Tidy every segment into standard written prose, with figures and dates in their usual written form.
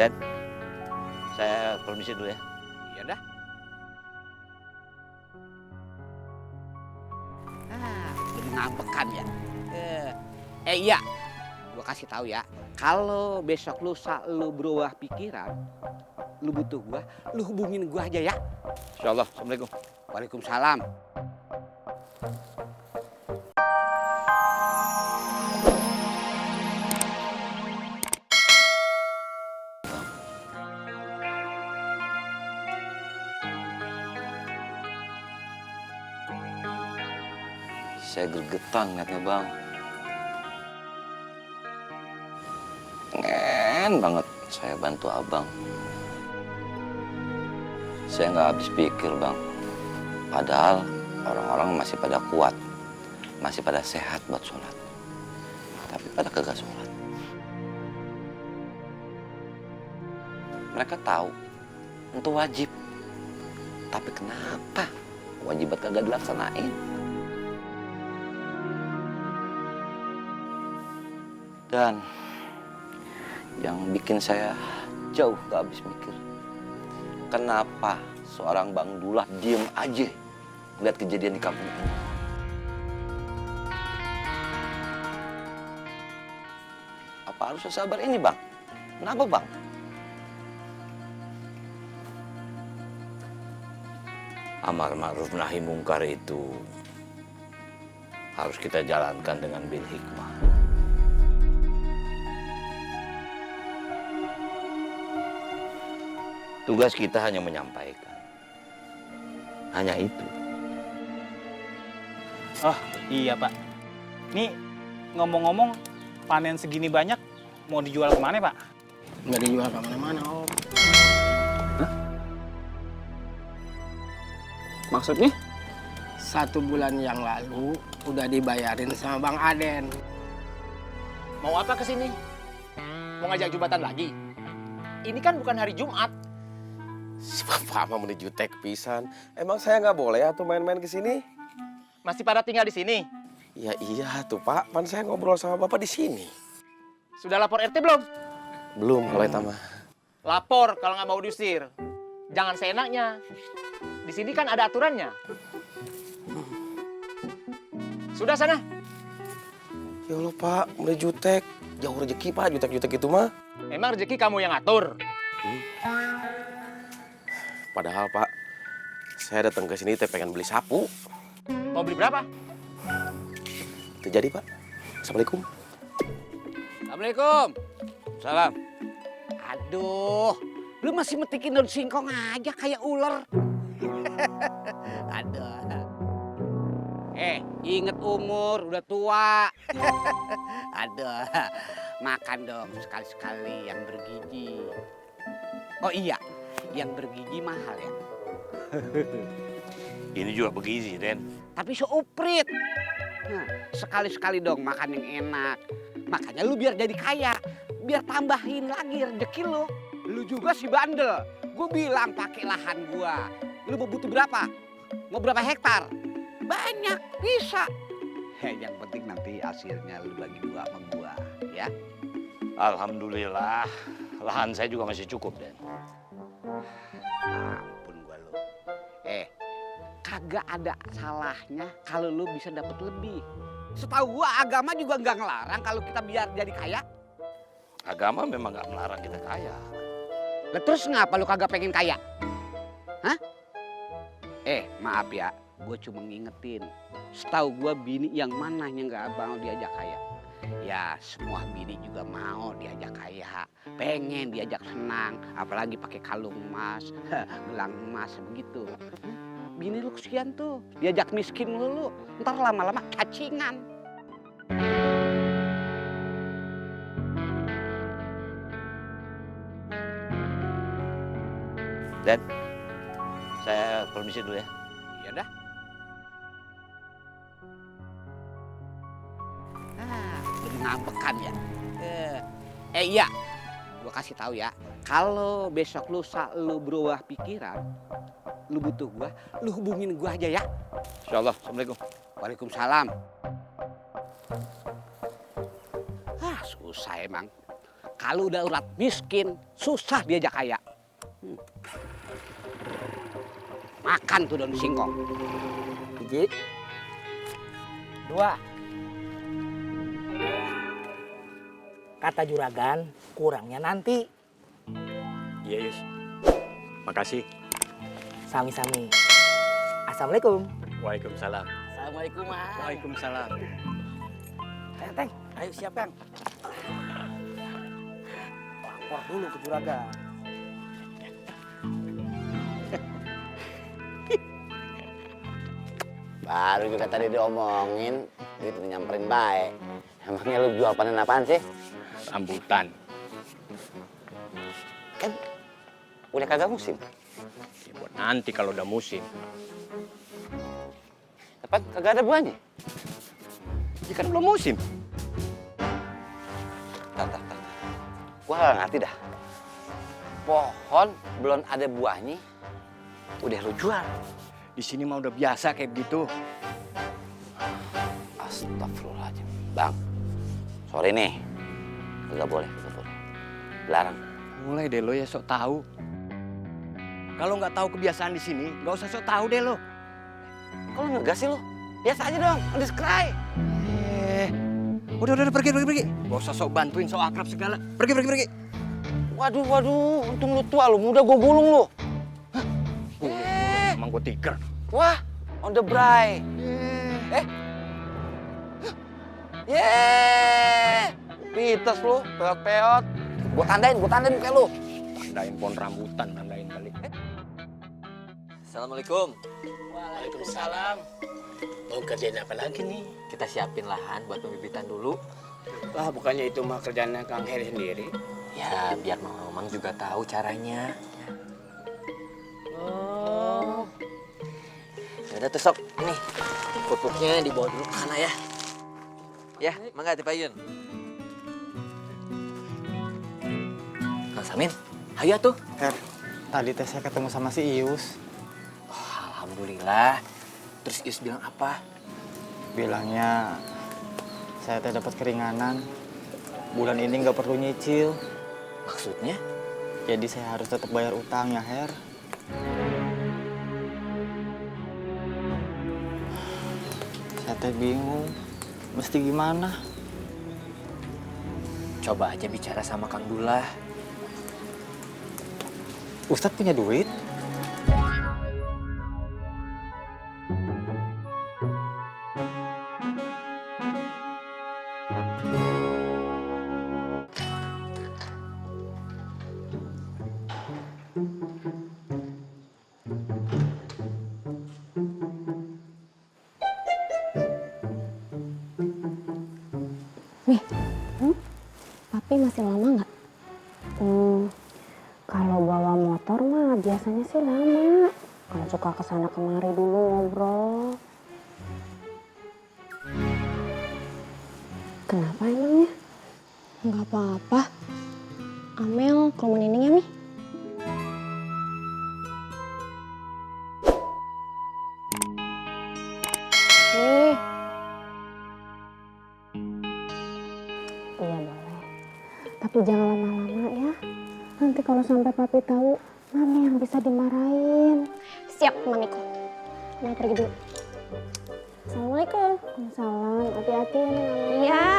Dan saya permisi dulu ya. Iya dah. Lebih ngambekan ya. Iya, gua kasih tahu ya. Kalau besok lusa lu berubah pikiran, lu butuh gua, lu hubungin gua aja ya. Insyaallah. Assalamualaikum. Waalaikumsalam. Saya gregetan liatnya bang. Pengen banget saya bantu abang. Saya nggak habis pikir bang. Padahal orang-orang masih pada kuat, masih pada sehat buat sholat. Tapi pada kagak sholat. Mereka tahu itu wajib. Tapi kenapa wajibat kagak dilaksanain? Dan yang bikin saya jauh gak habis mikir, kenapa seorang Bang Dullah diem aja lihat kejadian di kampung ini? Apa harus sabar ini bang? Kenapa bang? Amar ma'ruf nahi mungkar itu harus kita jalankan dengan bil hikmah. Tugas kita hanya menyampaikan. Hanya itu. Oh iya Pak. Nih ngomong-ngomong panen segini banyak mau dijual kemana Pak? Nggak dijual kemana-mana om. Maksudnya? 1 bulan yang lalu udah dibayarin sama Bang Aden. Mau apa ke sini? Mau ngajak jumatan lagi? Ini kan bukan hari Jumat. Si bapak mah menuju tek pisan. Emang saya nggak boleh atuh main-main ke sini? Masih pada tinggal di sini? Ya iya tuh Pak, pan saya ngobrol sama bapak di sini. Sudah lapor RT belum? Belum kalau eta mah. Lapor kalau nggak mau diusir. Jangan seenaknya. Di sini kan ada aturannya. Sudah sana. Ya Allah Pak, menuju tek. Jauh rezeki Pak, jutek-jutek itu mah. Emang rezeki kamu yang atur. Padahal Pak, saya datang ke sini teh pengen beli sapu. Mau beli berapa? Itu jadi Pak. Assalamualaikum. Assalamualaikum. Salam. Aduh, lu masih metikin daun singkong aja kayak ular. Aduh. Inget umur, udah tua. Aduh, makan dong sekali-sekali yang bergizi. Oh iya, yang bergizi mahal ya. Ini juga bergizi, Den. Tapi seuprit. Nah, sekali-sekali dong makan yang enak. Makanya lu biar jadi kaya, biar tambahin lagi rezeki lu. Lu juga si bandel. Gue bilang pakai lahan gua. Lu mau butuh berapa? Mau berapa hektar? Banyak, bisa. Yang penting nanti hasilnya lu bagi 2 sama gua, ya. Alhamdulillah, lahan saya juga masih cukup, Den. Ampun gua lu. Kagak ada salahnya kalau lu bisa dapat lebih. Setahu gua agama juga nggak ngelarang kalau kita biar jadi kaya. Agama memang nggak melarang kita kaya. Lah terus ngapa lu kagak pengen kaya? Hah? Maaf ya, gue cuma ngingetin. Setahu gue bini yang mana yang nggak mau diajak kaya. Ya semua bini juga mau diajak kaya. Pengen diajak senang, apalagi pakai kalung emas, gelang emas begitu. Bini lu kesian tuh, diajak miskin lu. Ntar lama-lama cacingan. Dan saya permisi dulu ya. Iya dah. Lebih ngambekan ya. Iya, gue kasih tahu ya. Kalau besok lusa lu berubah pikiran, lu butuh gue, lu hubungin gue aja ya. Insyaallah. Assalamualaikum. Waalaikumsalam. Susah emang. Kalau udah urat miskin, susah diajak kaya. Makan tuh daun singkong. Biji. 2. Kata juragan, kurangnya nanti. Iya, Yus. Makasih. Sami-sami. Assalamualaikum. Waalaikumsalam. Assalamualaikum, Mas. Waalaikumsalam. Teng, ayo siap, Kang. Lapor dulu ke juragan. Baru juga tadi diomongin, gitu nyamperin baik. Emangnya lu jual panen apaan sih? Rambutan. Kan udah kagak musim. Ya, buat nanti kalau udah musim. Tepat kagak ada buahnya. Ya kan belum musim. Tak. Gua gak ngerti dah. Pohon belum ada buahnya, udah lu jual. Di sini mah udah biasa kayak begitu. Astagfirullahaladzim. Bang, sorry nih. Kagak boleh. Larang. Mulai deh lo ya sok tahu. Kalau nggak tahu kebiasaan di sini, nggak usah sok tahu deh lo. Kok lu ngegas sih lu? Biasa aja dong, undiscry. Udah pergi. Gak usah sok bantuin, sok akrab segala. Pergi. Waduh, untung lu tua lu, muda gua gulung lu. Emang gue tiger. Wah, on the bright. Pites lu, peot-peot. Gua tandain muka lu. Tandain pohon rambutan, tandain kali. Assalamualaikum. Waalaikumsalam. Mau kerjain apa lagi nih? Kita siapin lahan buat pembibitan dulu. Wah, bukannya itu mah kerjanya Kang Heri sendiri. Ya, biar Mang juga tahu caranya. Oh. Ya udah tuh sok, nih pupuknya dibawa dulu ke sana ya. Ya, mangga dipayun. Kang Samin, ayo tuh. Her, tadi teh saya ketemu sama si Ius. Oh, alhamdulillah. Terus Ius bilang apa? Bilangnya saya teh dapat keringanan. Bulan ini nggak perlu nyicil. Maksudnya? Jadi saya harus tetap bayar utang ya, Her. Saya teh bingung. Mesti gimana? Coba aja bicara sama Kang Dullah. Ustadz punya duit? Papi masih lama nggak? Kalau bawa motor mah biasanya sih lama. Kalau suka kesana kemari dulu ngobrol. Kenapa emangnya? Nggak apa-apa. Amel ke rumah Nining ya, Mi? Nih. Iya boleh. Tapi jangan lama-lama ya. Nanti kalau sampai papi tahu, Mami yang bisa dimarahin. Siap, Mamiku. Mami pergi dulu. Assalamualaikum. Waalaikumsalam. Hati-hati ya, Neng. Iya.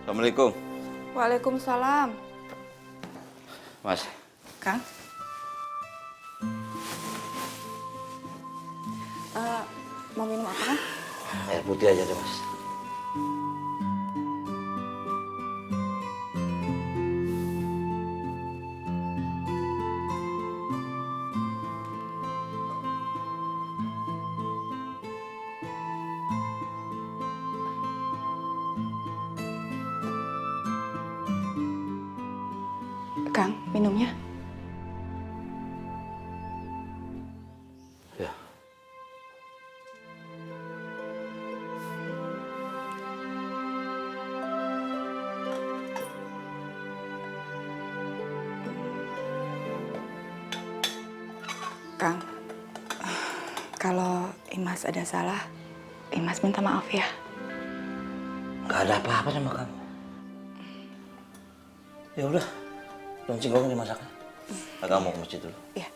Assalamualaikum. Waalaikumsalam. Mas, Kang? Mau minum apa, Kang? air putih aja deh, Mas. Kang, minumnya. Ya. Kang, kalau Imas ada salah, Imas minta maaf ya. Gak ada apa-apa sama kamu. Ya udah, daun singkongnya dimasaknya. Agak mau ke masjid dulu. Iya.